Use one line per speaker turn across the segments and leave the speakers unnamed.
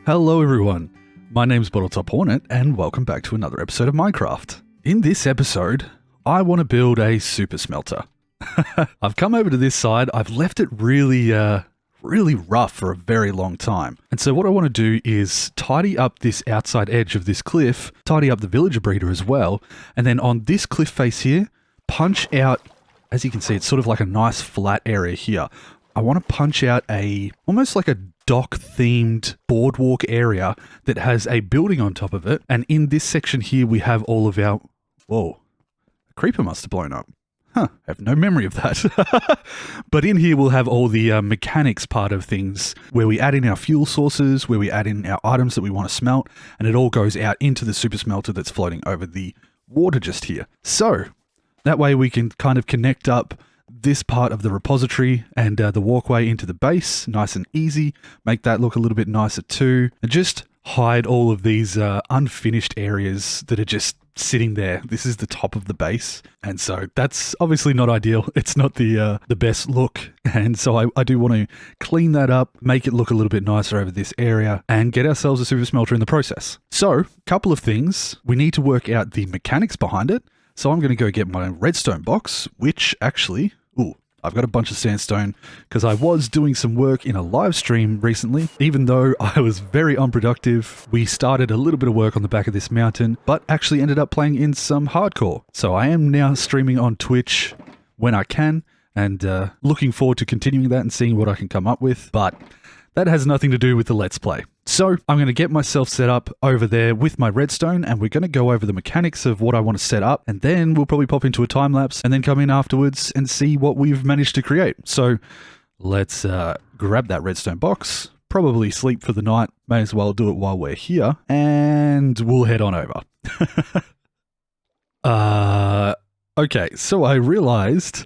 Hello everyone, my name's Bottletophornet and welcome back to another episode of Minecraft. In this episode, I want to build a super smelter. I've come over to this side, I've left it really rough for a very long time. And so what I want to do is tidy up this outside edge of this cliff, tidy up the villager breeder as well, and then on this cliff face here, punch out, as you can see, it's sort of like a nice flat area here. I want to punch out almost like a dock-themed boardwalk area that has a building on top of it. And in this section here, we have all of our... Whoa, a creeper must have blown up. Huh, I have no memory of that. But in here, we'll have all the mechanics part of things, where we add in our fuel sources, where we add in our items that we want to smelt, and it all goes out into the super smelter that's floating over the water just here. So, that way we can kind of connect up this part of the repository and the walkway into the base, nice and easy, make that look a little bit nicer too, and just hide all of these unfinished areas that are just sitting there. This is the top of the base, and so that's obviously not ideal. It's not the best look, and so I do want to clean that up, make it look a little bit nicer over this area, and get ourselves a super smelter in the process. So, couple of things. We need to work out the mechanics behind it. So I'm going to go get my redstone box, which actually, I've got a bunch of sandstone because I was doing some work in a live stream recently. Even though I was very unproductive, we started a little bit of work on the back of this mountain, but actually ended up playing in some hardcore. So I am now streaming on Twitch when I can and looking forward to continuing that and seeing what I can come up with. But that has nothing to do with the Let's Play. So I'm going to get myself set up over there with my redstone and we're going to go over the mechanics of what I want to set up, and then we'll probably pop into a time lapse and then come in afterwards and see what we've managed to create. So let's grab that redstone box, probably sleep for the night, may as well do it while we're here, and we'll head on over. Okay, so I realized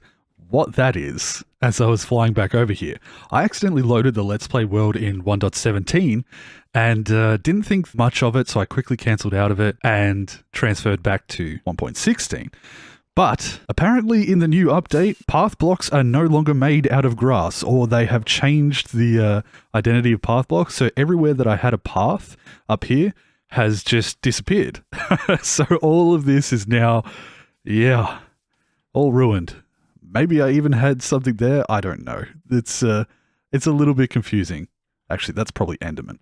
what that is as I was flying back over here. I accidentally loaded the Let's Play world in 1.17 and didn't think much of it, so I quickly cancelled out of it and transferred back to 1.16. But apparently in the new update, path blocks are no longer made out of grass, or they have changed the identity of path blocks, so everywhere that I had a path up here has just disappeared. So all of this is now, all ruined. Maybe I even had something there. I don't know. It's a little bit confusing. Actually, that's probably Enderman.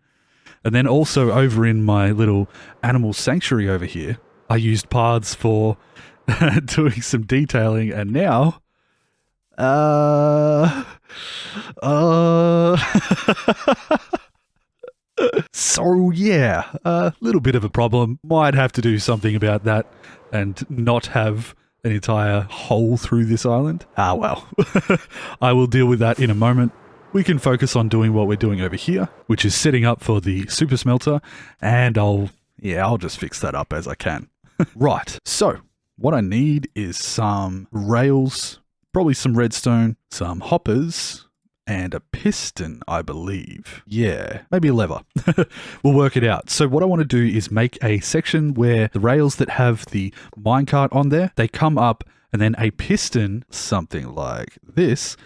And then also over in my little animal sanctuary over here, I used paths for doing some detailing, and now, so yeah, a little bit of a problem. Might have to do something about that and not have an entire hole through this island. Ah, well. I will deal with that in a moment. We can focus on doing what we're doing over here, which is setting up for the super smelter, and I'll just fix that up as I can. Right, so what I need is some rails, probably some redstone, some hoppers, and a piston, I believe. Yeah, maybe a lever. We'll work it out. So what I want to do is make a section where the rails that have the minecart on there, they come up, and then a piston, something like this,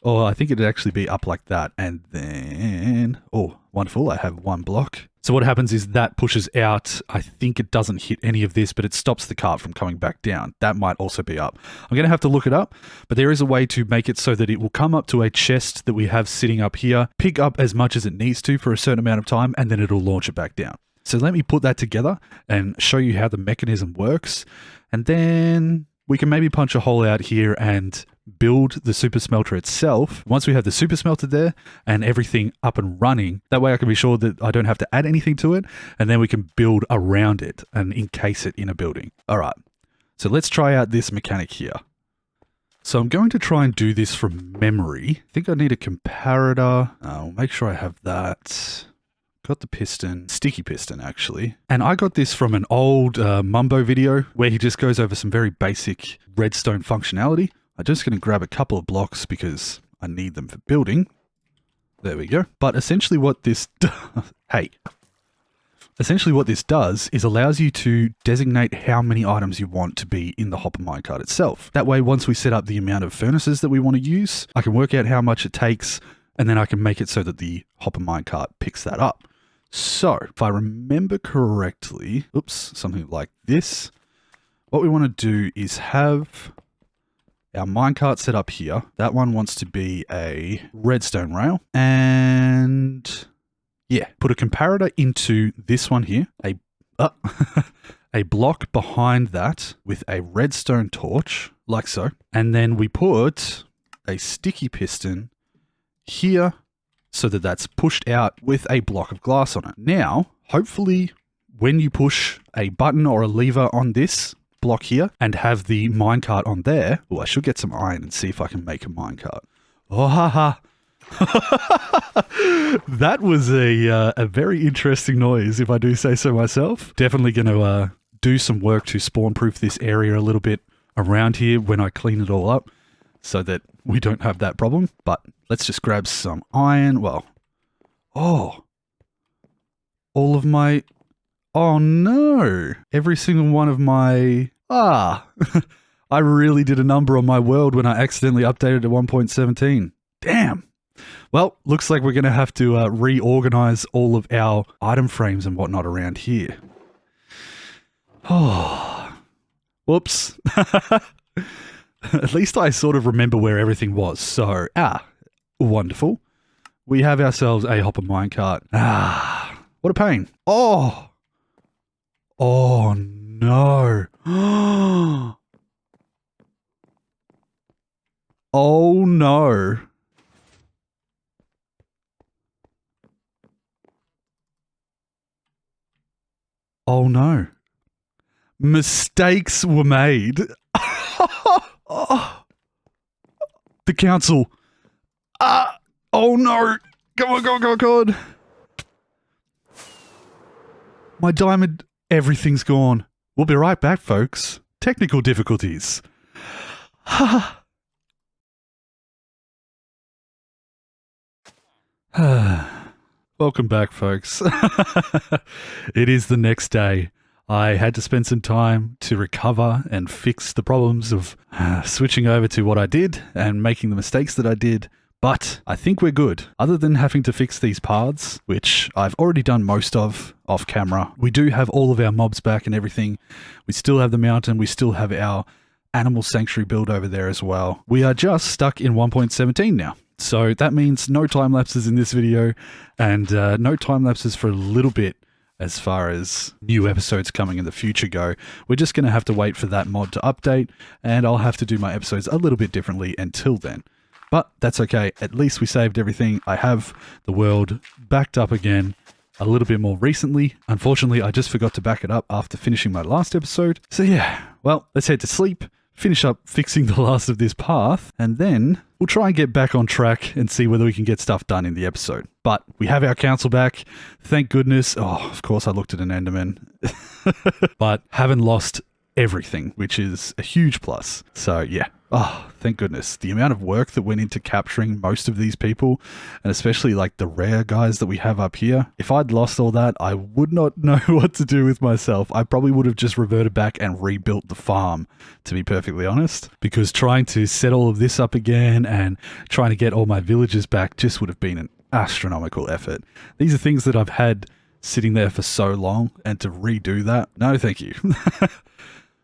or I think it'd actually be up like that, and then, oh, wonderful, I have one block. So what happens is that pushes out, I think it doesn't hit any of this, but it stops the cart from coming back down. That might also be up. I'm going to have to look it up, but there is a way to make it so that it will come up to a chest that we have sitting up here, pick up as much as it needs to for a certain amount of time, and then it'll launch it back down. So let me put that together and show you how the mechanism works, and then we can maybe punch a hole out here and build the super smelter itself. Once we have the super smelter there and everything up and running, that way I can be sure that I don't have to add anything to it, and then we can build around it and encase it in a building. All right, so let's try out this mechanic here. So I'm going to try and do this from memory. I think I need a comparator. I'll make sure I have that. Got the piston, sticky piston actually. And I got this from an old Mumbo video where he just goes over some very basic redstone functionality. I'm just going to grab a couple of blocks because I need them for building. There we go. But essentially what this Essentially what this does is allows you to designate how many items you want to be in the hopper minecart itself. That way, once we set up the amount of furnaces that we want to use, I can work out how much it takes, and then I can make it so that the hopper minecart picks that up. So if I remember correctly, oops, something like this. What we want to do is have our minecart set up here. That one wants to be a redstone rail. And yeah, put a comparator into this one here. A block behind that with a redstone torch, like so. And then we put a sticky piston here so that that's pushed out with a block of glass on it. Now, hopefully when you push a button or a lever on this block here and have the minecart on there, well, I should get some iron and see if I can make a minecart. Oh, haha. That was a very interesting noise, if I do say so myself. Definitely going to do some work to spawn-proof this area a little bit around here when I clean it all up so that we don't have that problem. But let's just grab some iron. Well, oh, all of my... Oh no! Every single one of my... I really did a number on my world when I accidentally updated to 1.17. Damn! Well, looks like we're going to have to reorganize all of our item frames and whatnot around here. Oh, whoops. At least I sort of remember where everything was. So, wonderful. We have ourselves a hopper minecart. What a pain. Oh no. Oh no. Oh no. Mistakes were made. Oh. The council. Oh no. Come on, come on, come on, come on. My diamond, everything's gone. We'll be right back, folks. Technical difficulties. Welcome back, folks. It is the next day. I had to spend some time to recover and fix the problems of switching over to what I did and making the mistakes that I did. But I think we're good. Other than having to fix these paths, which I've already done most of off camera, we do have all of our mobs back and everything. We still have the mountain. We still have our animal sanctuary build over there as well. We are just stuck in 1.17 now. So that means no time lapses in this video and no time lapses for a little bit as far as new episodes coming in the future go. We're just going to have to wait for that mod to update and I'll have to do my episodes a little bit differently until then. But that's okay. At least we saved everything. I have the world backed up again a little bit more recently. Unfortunately, I just forgot to back it up after finishing my last episode. So yeah, well, let's head to sleep, finish up fixing the last of this path, and then we'll try and get back on track and see whether we can get stuff done in the episode. But we have our council back. Thank goodness. Oh, of course I looked at an Enderman. But haven't lost everything, which is a huge plus. So yeah. Oh, thank goodness. The amount of work that went into capturing most of these people, and especially like the rare guys that we have up here. If I'd lost all that, I would not know what to do with myself. I probably would have just reverted back and rebuilt the farm, to be perfectly honest, because trying to set all of this up again and trying to get all my villagers back just would have been an astronomical effort. These are things that I've had sitting there for so long, and to redo that, no thank you.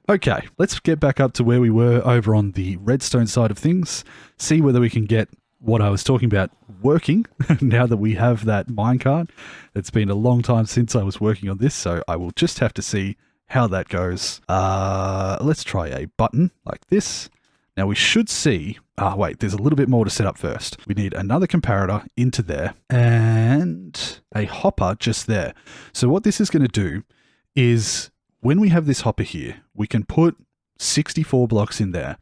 Okay, let's get back up to where we were over on the redstone side of things, see whether we can get what I was talking about working now that we have that minecart. It's been a long time since I was working on this, so I will just have to see how that goes. Let's try a button like this. Now we should see, wait, there's a little bit more to set up first. We need another comparator into there and a hopper just there. So what this is going to do is, when we have this hopper here, we can put 64 blocks in there,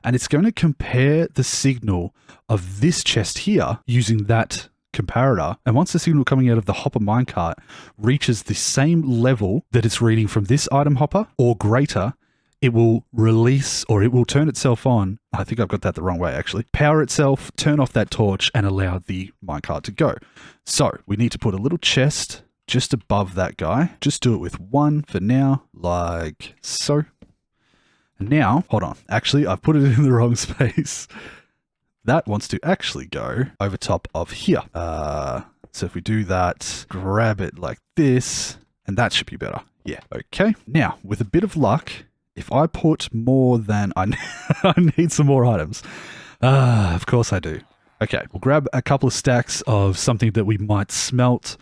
and it's going to compare the signal of this chest here using that comparator. And once the signal coming out of the hopper minecart reaches the same level that it's reading from this item hopper or greater, it will release, or it will turn itself on. I think I've got that the wrong way actually. Power itself, turn off that torch, and allow the minecart to go. So we need to put a little chest just above that guy. Just do it with one for now, like so. And now, hold on. Actually, I've put it in the wrong space. That wants to actually go over top of here. So if we do that, grab it like this, and that should be better. Yeah, okay. Now, with a bit of luck, if I put more than I need some more items. Of course I do. Okay, we'll grab a couple of stacks of something that we might smelt.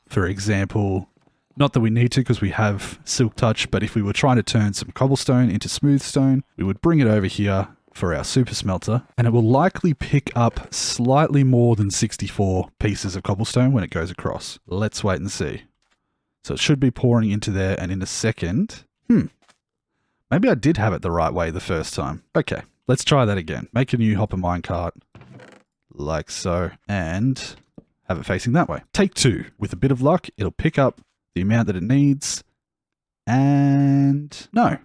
For example, not that we need to because we have Silk Touch, but if we were trying to turn some cobblestone into smooth stone, we would bring it over here for our super smelter, and it will likely pick up slightly more than 64 pieces of cobblestone when it goes across. Let's wait and see. So it should be pouring into there, and in a second... Maybe I did have it the right way the first time. Okay, let's try that again. Make a new hopper minecart, like so, and have it facing that way. Take 2. With a bit of luck, it'll pick up the amount that it needs, and no.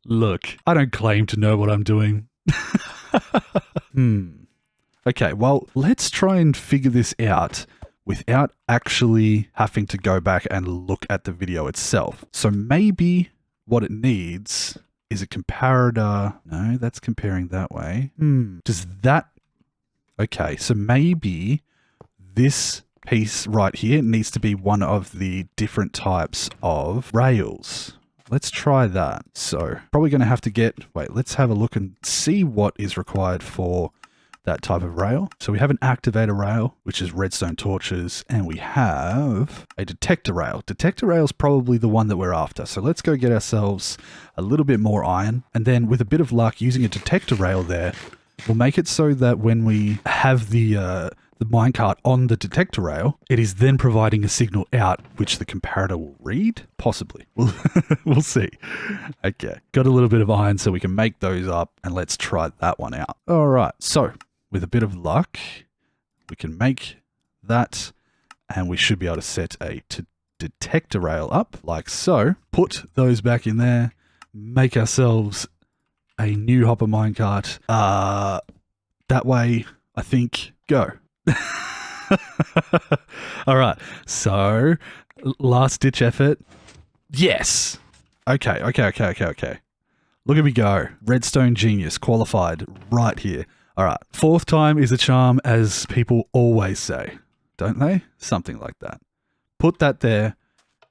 Look, I don't claim to know what I'm doing. Okay, well, let's try and figure this out without actually having to go back and look at the video itself. So maybe what it needs is a comparator. No, that's comparing that way. Does that... Okay, so maybe this piece right here needs to be one of the different types of rails. Let's try that. So probably going to have to get... Wait, let's have a look and see what is required for that type of rail. So we have an activator rail, which is redstone torches, and we have a detector rail. Detector rail is probably the one that we're after. So let's go get ourselves a little bit more iron, and then with a bit of luck, using a detector rail there, we'll make it so that when we have the minecart on the detector rail, it is then providing a signal out, which the comparator will read? Possibly. We'll see. Okay. Got a little bit of iron so we can make those up, and let's try that one out. All right. So with a bit of luck, we can make that, and we should be able to set a detector rail up like so. Put those back in there, make ourselves a new hopper minecart. That way, I think, go. All right, so last ditch effort. Yes. Okay. Look at me go. Redstone genius qualified right here. All right, 4th time is a charm, as people always say, don't they? Something like that. Put that there.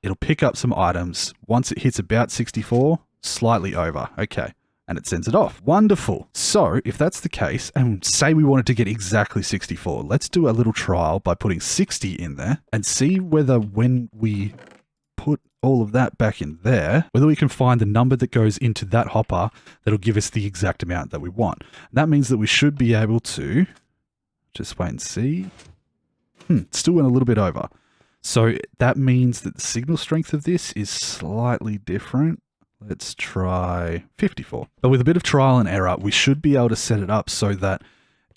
It'll pick up some items. Once it hits about 64, slightly over. Okay. And it sends it off. Wonderful. So if that's the case, and say we wanted to get exactly 64, let's do a little trial by putting 60 in there and see whether when we put all of that back in there, whether we can find the number that goes into that hopper that'll give us the exact amount that we want. And that means that we should be able to just wait and see. Still went a little bit over. So that means that the signal strength of this is slightly different. Let's try 54. But with a bit of trial and error, we should be able to set it up so that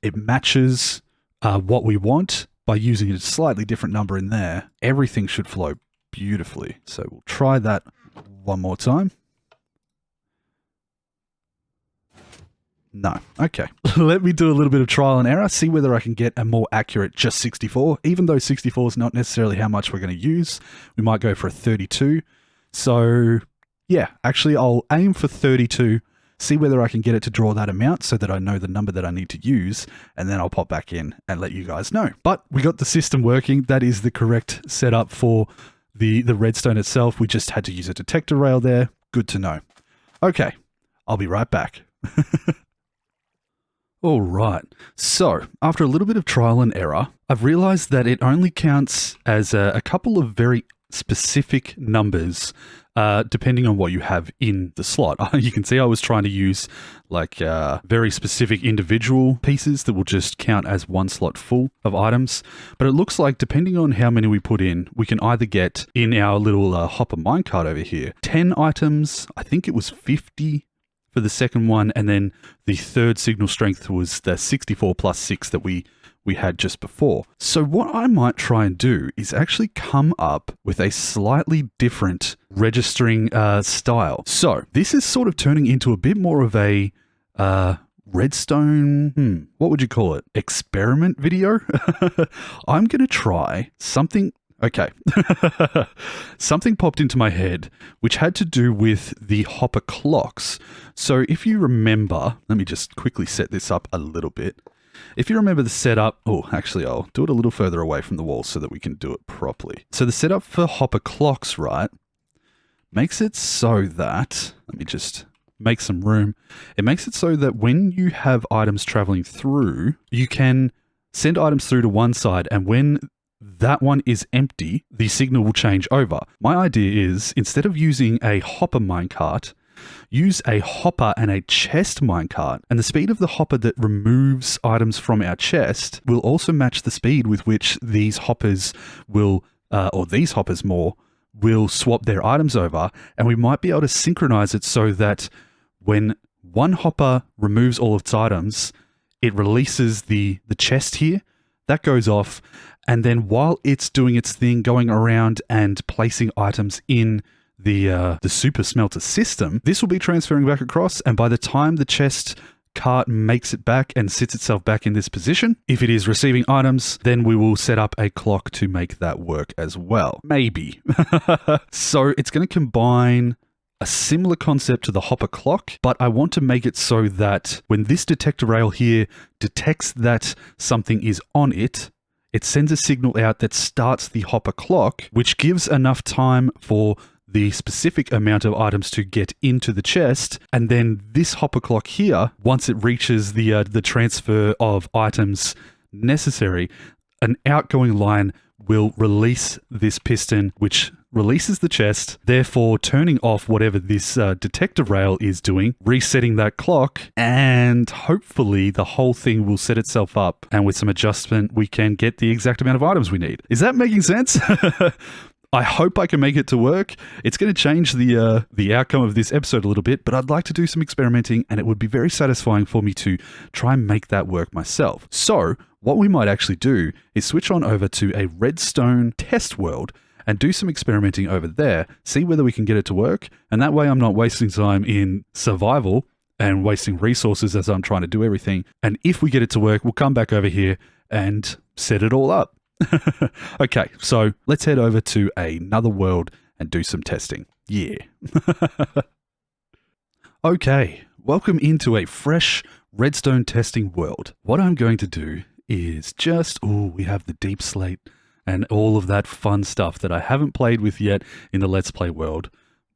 it matches what we want by using a slightly different number in there. Everything should flow beautifully. So we'll try that one more time. No. Okay. Let me do a little bit of trial and error, see whether I can get a more accurate just 64. Even though 64 is not necessarily how much we're going to use, we might go for a 32. So yeah, actually I'll aim for 32, see whether I can get it to draw that amount so that I know the number that I need to use, and then I'll pop back in and let you guys know. But we got the system working. That is the correct setup for the redstone itself. We just had to use a detector rail there. Good to know. Okay, I'll be right back. All right, so after a little bit of trial and error, I've realized that it only counts as a couple of very specific numbers depending on what you have in the slot. You can see I was trying to use like very specific individual pieces that will just count as one slot full of items. But it looks like depending on how many we put in, we can either get in our little hopper minecart over here, 10 items, I think it was 50 for the second one, and then the third signal strength was the 64 plus 6 that we had just before. So what I might try and do is actually come up with a slightly different registering style. So this is sort of turning into a bit more of a redstone, what would you call it? Experiment video? I'm going to try something. Okay. Something popped into my head, which had to do with the hopper clocks. So if you remember, let me just quickly set this up a little bit. if you remember the setup, oh, actually, I'll do it a little further away from the wall so that we can do it properly. So the setup for hopper clocks, right, makes it so that, let me just make some room. It makes it so that when you have items traveling through, you can send items through to one side, and when that one is empty, the signal will change over. My idea is, instead of using a hopper minecart, use a hopper and a chest minecart, and the speed of the hopper that removes items from our chest will also match the speed with which these hoppers will, or these hoppers more, will swap their items over, and we might be able to synchronize it so that when one hopper removes all of its items, it releases the chest here, that goes off, and then while it's doing its thing, going around and placing items in the super smelter system, this will be transferring back across, and by the time the chest cart makes it back and sits itself back in this position, if it is receiving items, then we will set up a clock to make that work as well. Maybe. So it's going to combine a similar concept to the hopper clock, but I want to make it so that when this detector rail here detects that something is on it, it sends a signal out that starts the hopper clock, which gives enough time for the specific amount of items to get into the chest, and then this hopper clock here, once it reaches the transfer of items necessary, an outgoing line will release this piston, which releases the chest, therefore turning off whatever this detector rail is doing, resetting that clock, and hopefully the whole thing will set itself up, and with some adjustment we can get the exact amount of items we need. Is that making sense? I hope I can make it to work. It's going to change the outcome of this episode a little bit, but I'd like to do some experimenting, and it would be very satisfying for me to try and make that work myself. So what we might actually do is switch on over to a Redstone test world and do some experimenting over there, see whether we can get it to work, and that way I'm not wasting time in survival and wasting resources as I'm trying to do everything. And if we get it to work, we'll come back over here and set it all up. Okay, so let's head over to another world and do some testing. Yeah. Okay, welcome into a fresh Redstone testing world. What I'm going to do is just, we have the deep slate and all of that fun stuff that I haven't played with yet in the Let's Play world,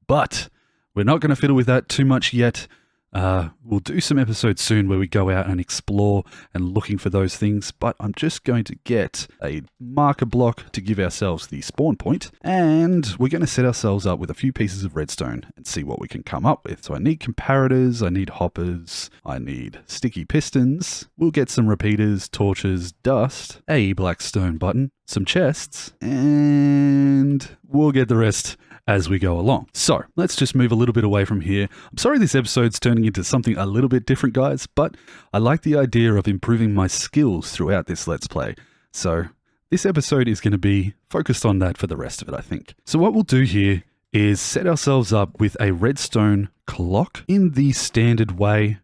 but we're not going to fiddle with that too much yet. We'll do some episodes soon where we go out and explore and looking for those things, but I'm just going to get a marker block to give ourselves the spawn point, and we're going to set ourselves up with a few pieces of redstone and see what we can come up with. So I need comparators, I need hoppers, I need sticky pistons, we'll get some repeaters, torches, dust, a black stone button, some chests, and we'll get the rest as we go along. So let's just move a little bit away from here. I'm sorry this episode's turning into something a little bit different, guys, but I like the idea of improving my skills throughout this Let's Play. So this episode is going to be focused on that for the rest of it, I think. So what we'll do here is set ourselves up with a redstone clock in the standard way.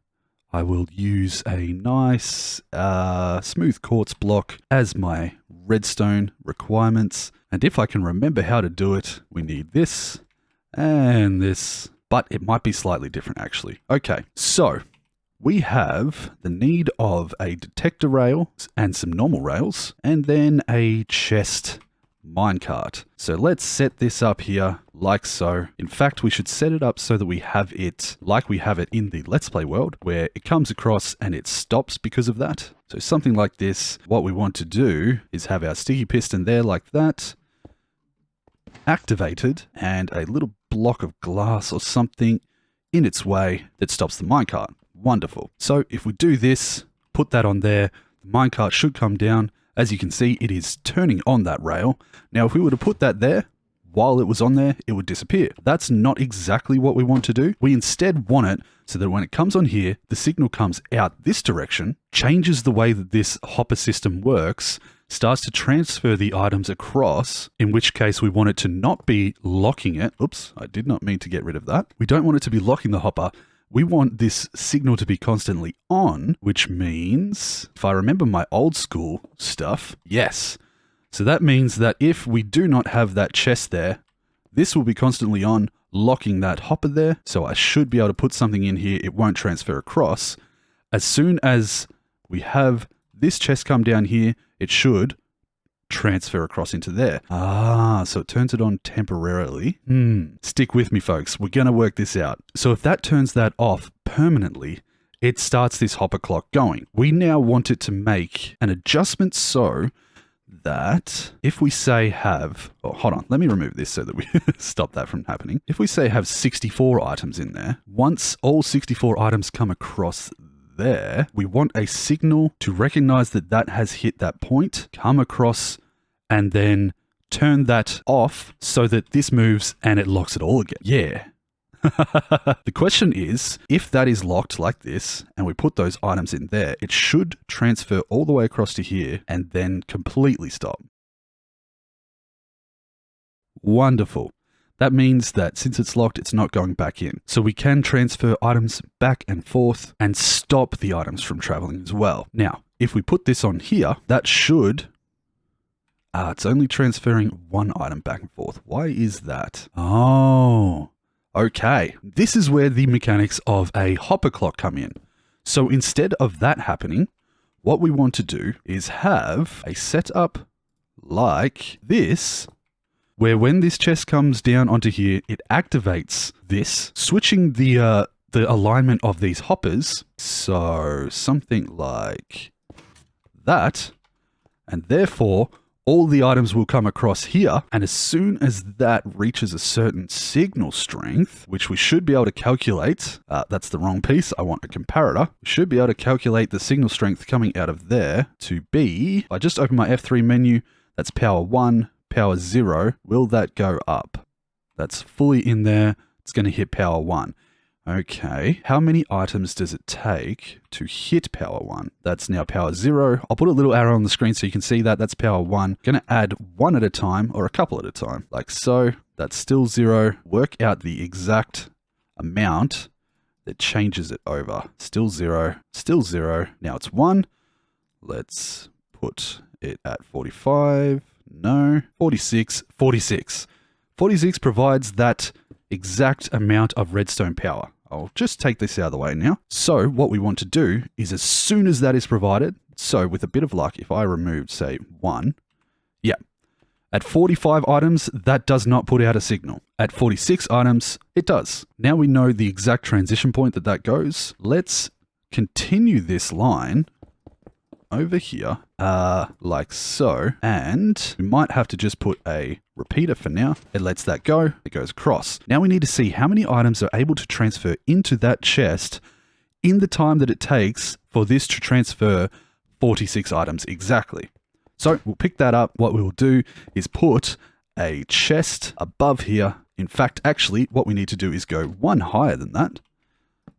I will use a nice smooth quartz block as my redstone requirements. And if I can remember how to do it, we need this and this, but it might be slightly different actually. Okay, so we have the need of a detector rail and some normal rails, and then a chest minecart. So let's set this up here like so. In fact, we should set it up so that we have it like we have it in the Let's Play world, where it comes across and it stops because of that. So something like this. What we want to do is have our sticky piston there like that, activated, and a little block of glass or something in its way that stops the minecart. Wonderful. So if we do this, put that on there, the minecart should come down. As you can see, it is turning on that rail. Now, if we were to put that there, while it was on there, it would disappear. That's not exactly what we want to do. We instead want it so that when it comes on here, the signal comes out this direction, changes the way that this hopper system works, starts to transfer the items across, in which case we want it to not be locking it. Oops, I did not mean to get rid of that. We don't want it to be locking the hopper. We want this signal to be constantly on, which means, if I remember my old school stuff, yes. So that means that if we do not have that chest there, this will be constantly on, locking that hopper there. So I should be able to put something in here. It won't transfer across. As soon as we have this chest come down here, it should transfer across into there. So it turns it on temporarily. Stick with me, folks. We're going to work this out. So if that turns that off permanently, it starts this hopper clock going. We now want it to make an adjustment so that if we say have, hold on, let me remove this so that we stop that from happening. If we say have 64 items in there, once all 64 items come across there, we want a signal to recognize that that has hit that point, come across, and then turn that off so that this moves and it locks it all again. Yeah. The question is, if that is locked like this and we put those items in there, it should transfer all the way across to here and then completely stop. Wonderful. That means that since it's locked, it's not going back in. So we can transfer items back and forth and stop the items from traveling as well. Now, if we put this on here, that should... it's only transferring one item back and forth. Why is that? Oh, okay. This is where the mechanics of a hopper clock come in. So instead of that happening, what we want to do is have a setup like this, where when this chest comes down onto here, it activates this, switching the alignment of these hoppers. So something like that, and therefore all the items will come across here. And as soon as that reaches a certain signal strength, which we should be able to calculate, that's the wrong piece, I want a comparator. We should be able to calculate the signal strength coming out of there to be, if I just open my F3 menu, that's power 1, power 0, will that go up? That's fully in there. It's going to hit power 1. Okay, how many items does it take to hit power 1? That's now power 0. I'll put a little arrow on the screen so you can see that. That's power 1. Going to add one at a time or a couple at a time, like so. That's still 0. Work out the exact amount that changes it over. Still 0, still 0. Now it's 1. Let's put it at 45. No, 46, 46. 46 provides that exact amount of redstone power. I'll just take this out of the way now. So what we want to do is as soon as that is provided, so with a bit of luck, if I removed, say, 1, yeah, at 45 items, that does not put out a signal. At 46 items, it does. Now we know the exact transition point that goes. Let's continue this line over here, like so, and we might have to just put a repeater for now. It lets that go, it goes across. Now we need to see how many items are able to transfer into that chest in the time that it takes for this to transfer 46 items exactly. So we'll pick that up. What we will do is put a chest above here. In fact, actually, what we need to do is go one higher than that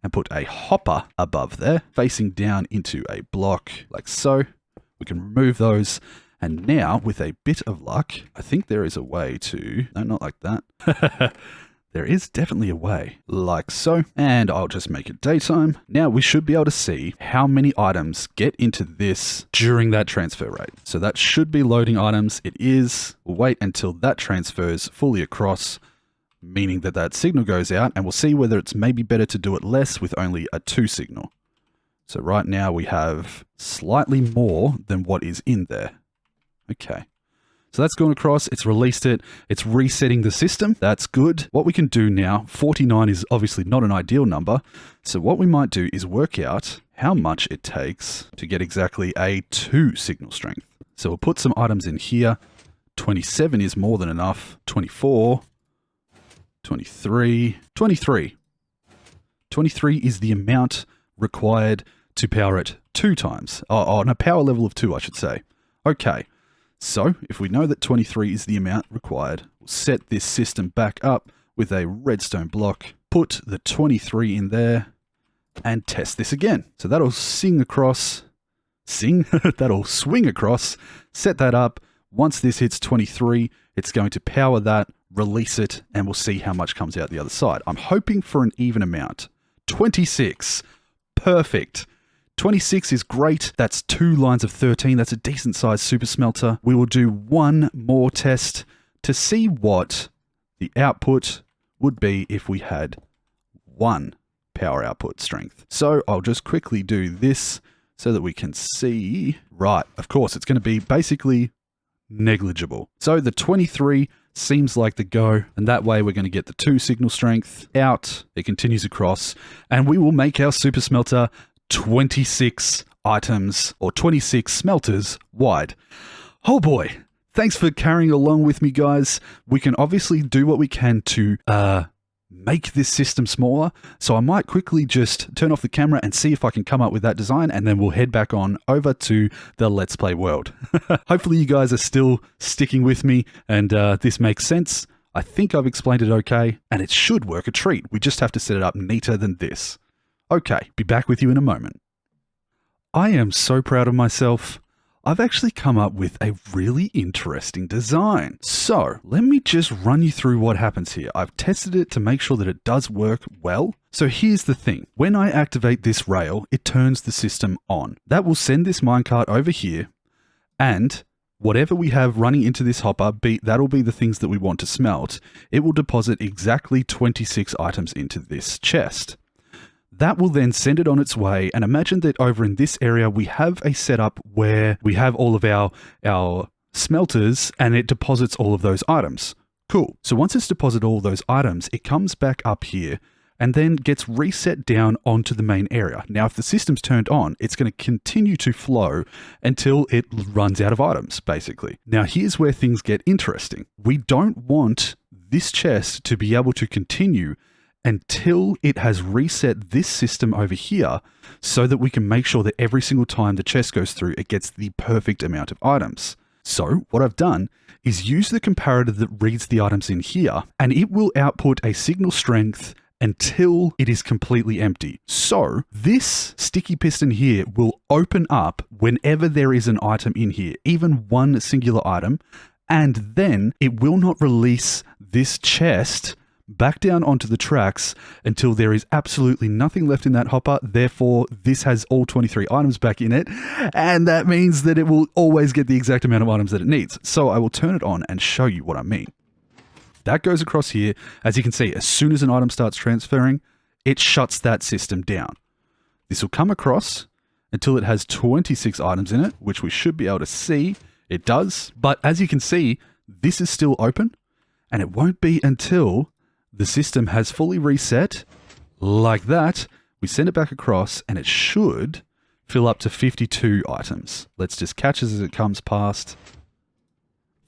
and put a hopper above there, facing down into a block like so. We can remove those. And now, with a bit of luck, I think there is a way to... No, not like that. There is definitely a way, like so. And I'll just make it daytime. Now, we should be able to see how many items get into this during that transfer rate. So that should be loading items. It is. We'll wait until that transfers fully across, meaning that that signal goes out, and we'll see whether it's maybe better to do it less with only a 2 signal. So right now we have slightly more than what is in there. Okay, so that's gone across, it's released it, it's resetting the system, that's good. What we can do now, 49 is obviously not an ideal number, so what we might do is work out how much it takes to get exactly a 2 signal strength. So we'll put some items in here. 27 is more than enough, 24, 23, 23. 23 is the amount required to power it 2 times. On a power level of 2, I should say. Okay, so if we know that 23 is the amount required, we'll set this system back up with a redstone block, put the 23 in there, and test this again. So that'll that'll swing across, set that up. Once this hits 23, it's going to power that, release it, and we'll see how much comes out the other side. I'm hoping for an even amount. 26. Perfect. 26 is great. That's 2 lines of 13. That's a decent sized super smelter. We will do one more test to see what the output would be if we had 1 power output strength. So I'll just quickly do this so that we can see. Right, of course, it's going to be basically negligible. So the 23 seems like the go, and that way we're going to get the 2 signal strength out. It continues across, and we will make our super smelter 26 items or 26 smelters wide. Oh boy. Thanks for carrying along with me, guys. We can obviously do what we can to make this system smaller. So I might quickly just turn off the camera and see if I can come up with that design, and then we'll head back on over to the Let's Play world. Hopefully you guys are still sticking with me and this makes sense. I think I've explained it okay, and it should work a treat. We just have to set it up neater than this. Okay, be back with you in a moment. I am so proud of myself. I've actually come up with a really interesting design. So let me just run you through what happens here. I've tested it to make sure that it does work well. So here's the thing. When I activate this rail, it turns the system on. That will send this minecart over here, and whatever we have running into this hopper, that'll be the things that we want to smelt. It will deposit exactly 26 items into this chest. That will then send it on its way, and imagine that over in this area we have a setup where we have all of our smelters, and it deposits all of those items. Cool. So once it's deposited all those items, it comes back up here and then gets reset down onto the main area. Now, if the system's turned on, it's going to continue to flow until it runs out of items, basically. Now, here's where things get interesting. We don't want this chest to be able to continue until it has reset this system over here, so that we can make sure that every single time the chest goes through, it gets the perfect amount of items. So what I've done is use the comparator that reads the items in here, and it will output a signal strength until it is completely empty. So this sticky piston here will open up whenever there is an item in here, even one singular item, and then it will not release this chest back down onto the tracks until there is absolutely nothing left in that hopper. Therefore, this has all 23 items back in it, and that means that it will always get the exact amount of items that it needs. So I will turn it on and show you what I mean. That goes across here. As you can see, as soon as an item starts transferring, it shuts that system down. This will come across until it has 26 items in it, which we should be able to see. It does, but as you can see, this is still open, and it won't be until the system has fully reset, like that. We send it back across, and it should fill up to 52 items. Let's just catch it as it comes past.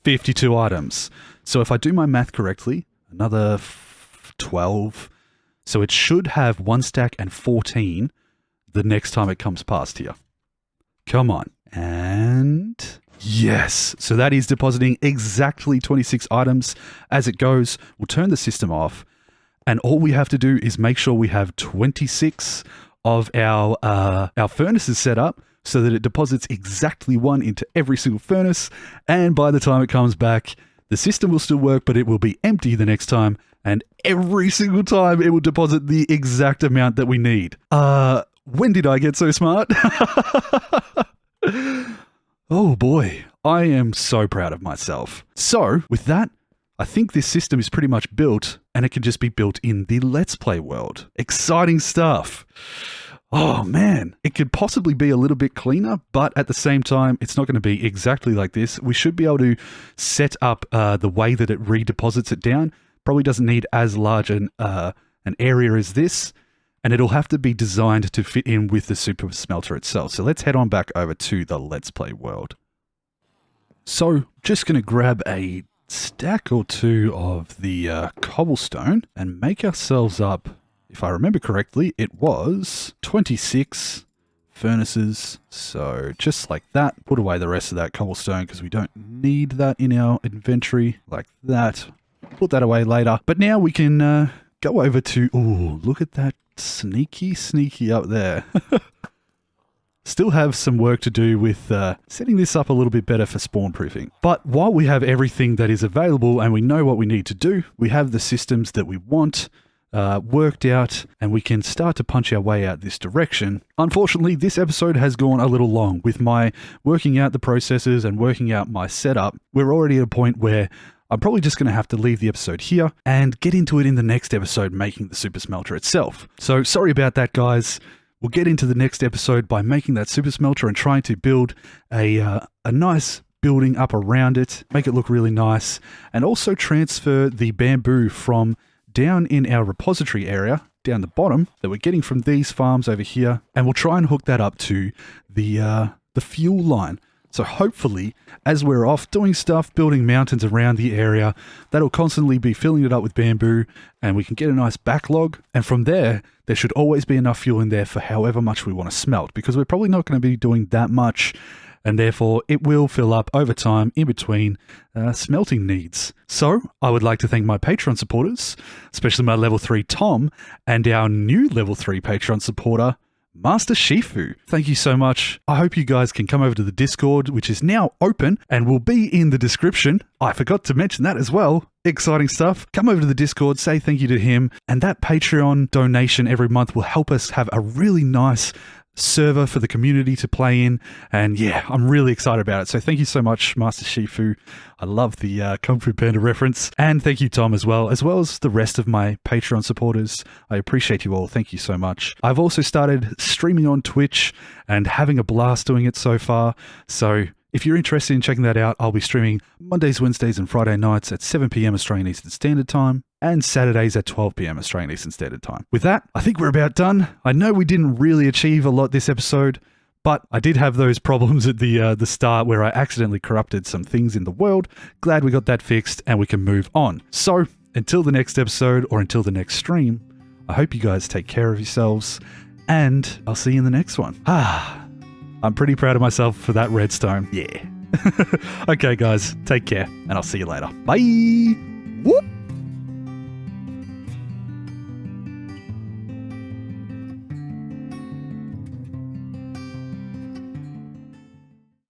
52 items. So if I do my math correctly, another 12. So it should have 1 stack and 14 the next time it comes past here. Come on. And yes, so that is depositing exactly 26 items as it goes. We'll turn the system off, and all we have to do is make sure we have 26 of our furnaces set up so that it deposits exactly 1 into every single furnace, and by the time it comes back, the system will still work, but it will be empty the next time, and every single time it will deposit the exact amount that we need. When did I get so smart? Oh boy, I am so proud of myself. So, with that, I think this system is pretty much built, and it can just be built in the Let's Play world. Exciting stuff. Oh man, it could possibly be a little bit cleaner, but at the same time, it's not going to be exactly like this. We should be able to set up the way that it redeposits it down. Probably doesn't need as large an area as this, and it'll have to be designed to fit in with the super smelter itself. So let's head on back over to the Let's Play world. So just going to grab a stack or 2 of the cobblestone and make ourselves up. If I remember correctly, it was 26 furnaces. So just like that, put away the rest of that cobblestone because we don't need that in our inventory, like that. Put that away later. But now we can go over to, oh, look at that sneaky up there. Still have some work to do with setting this up a little bit better for spawn proofing. But while we have everything that is available and we know what we need to do, we have the systems that we want worked out, and we can start to punch our way out this direction. Unfortunately, this episode has gone a little long with my working out the processes and working out my setup. We're already at a point where I'm probably just going to have to leave the episode here and get into it in the next episode, making the super smelter itself. So sorry about that, guys. we'll get into the next episode by making that super smelter and trying to build a nice building up around it, make it look really nice, and also transfer the bamboo from down in our repository area, down the bottom, that we're getting from these farms over here, and we'll try and hook that up to the fuel line. So hopefully, as we're off doing stuff, building mountains around the area, that'll constantly be filling it up with bamboo, and we can get a nice backlog. And from there should always be enough fuel in there for however much we want to smelt, because we're probably not going to be doing that much, and therefore it will fill up over time in between smelting needs. So I would like to thank my Patreon supporters, especially my level 3 Tom, and our new level 3 Patreon supporter, Master Shifu. Thank you so much. I hope you guys can come over to the Discord, which is now open and will be in the description. I forgot to mention that as well. Exciting stuff. Come over to the Discord, say thank you to him, and that Patreon donation every month will help us have a really nice server for the community to play in, and yeah, I'm really excited about it. So thank you so much, Master Shifu. I love the Kung Fu Panda reference, and thank you, Tom, as well as the rest of my Patreon supporters. I appreciate you all. Thank you so much. I've also started streaming on Twitch and having a blast doing it so far. So if you're interested in checking that out, I'll be streaming Mondays, Wednesdays, and Friday nights at 7 p.m. Australian Eastern Standard Time, and Saturdays at 12 p.m. Australian Eastern Standard Time. With that, I think we're about done. I know we didn't really achieve a lot this episode, but I did have those problems at the start where I accidentally corrupted some things in the world. Glad we got that fixed and we can move on. So until the next episode or until the next stream, I hope you guys take care of yourselves, and I'll see you in the next one. I'm pretty proud of myself for that redstone. Yeah. Okay, guys, take care, and I'll see you later. Bye!